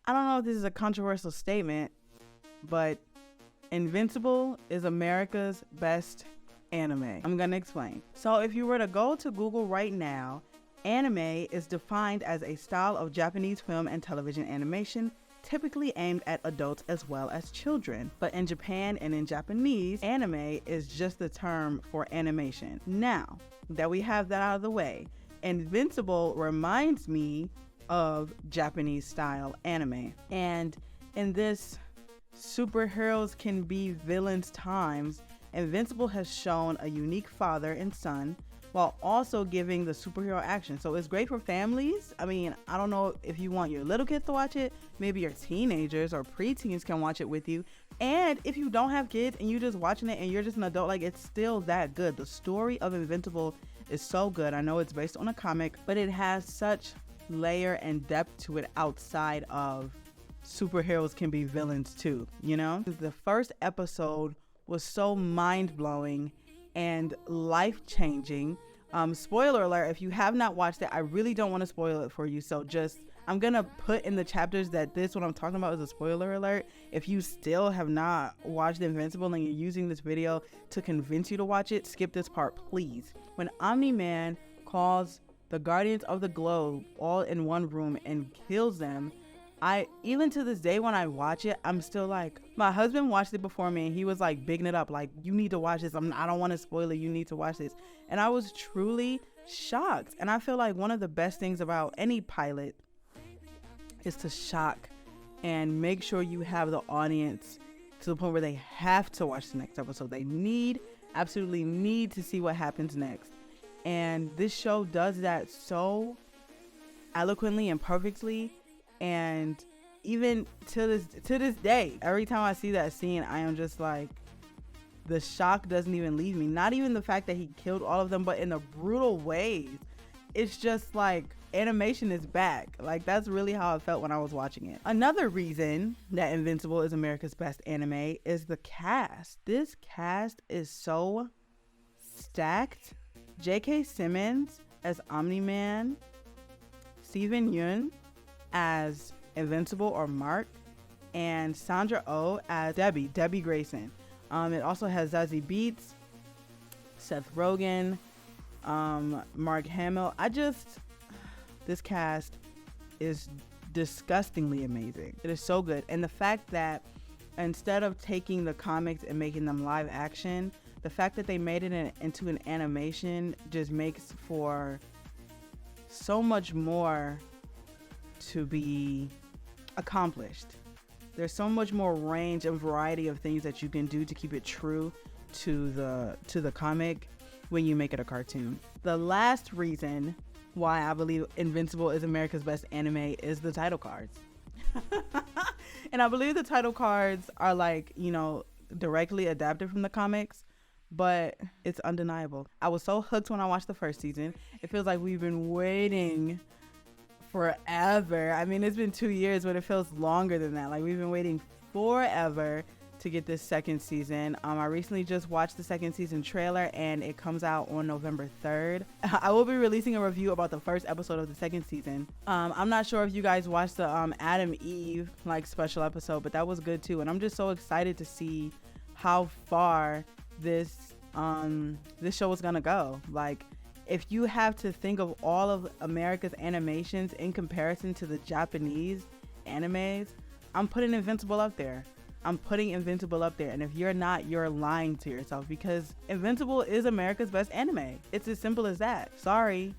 I don't know if this is a controversial statement, but Invincible is America's best anime. I'm gonna explain. So if you were to go to Google right now, anime is defined as a style of Japanese film and television animation typically aimed at adults as well as children. But in Japan and in Japanese, anime is just the term for animation. Now that we have that out of the way, Invincible reminds me of Japanese style anime. And in this superheroes can be villains times, Invincible has shown a unique father and son while also giving the superhero action. So it's great for families. I mean, I don't know if you want your little kids to watch it, maybe your teenagers or preteens can watch it with you. And if you don't have kids and you're just watching it and you're just an adult, like, it's still that good. The story of Invincible is so good. I know it's based on a comic, but it has such layer and depth to it outside of superheroes can be villains too, you know? The first episode was so mind-blowing and life-changing. Spoiler alert, if you have not watched it, I really don't want to spoil it for you. So I'm gonna put in the chapters that what I'm talking about is a spoiler alert. If you still have not watched Invincible and you're using this video to convince you to watch it, skip this part, please. When Omni-Man calls the Guardians of the Globe all in one room and kills them, even to this day when I watch it, I'm still like, my husband watched it before me and he was like bigging it up, like, you need to watch this. I don't want to spoil it. You need to watch this. And I was truly shocked. And I feel like one of the best things about any pilot is to shock and make sure you have the audience to the point where they have to watch the next episode. They absolutely need to see what happens next. And this show does that so eloquently and perfectly. And even to this day, every time I see that scene, I am just like, the shock doesn't even leave me. Not even the fact that he killed all of them, but in the brutal ways. It's just like, animation is back. Like, that's really how I felt when I was watching it. Another reason that Invincible is America's best anime is the cast. This cast is so stacked. J.K. Simmons as Omni-Man, Steven Yeun as Invincible or Mark, and Sandra Oh as Debbie Grayson. It also has Zazie Beetz, Seth Rogen, Mark Hamill. This cast is disgustingly amazing. It is so good. And the fact that instead of taking the comics and making them live action, the fact that they made it into an animation just makes for so much more to be accomplished. There's so much more range and variety of things that you can do to keep it true to the comic when you make it a cartoon. The last reason why I believe Invincible is America's best anime is the title cards. And I believe the title cards are like, directly adapted from the comics, but it's undeniable. I was so hooked when I watched the first season. It feels like we've been waiting forever. I mean, it's been 2 years, but it feels longer than that. Like, we've been waiting forever to get this second season. I recently just watched the second season trailer and it comes out on November 3rd. I will be releasing a review about the first episode of the second season. I'm not sure if you guys watched the Adam Eve special episode, but that was good too. And I'm just so excited to see how far this show is gonna go. Like, if you have to think of all of America's animations in comparison to the Japanese animes, I'm putting Invincible up there. And if you're not, you're lying to yourself, because Invincible is America's best anime. It's as simple as that. Sorry.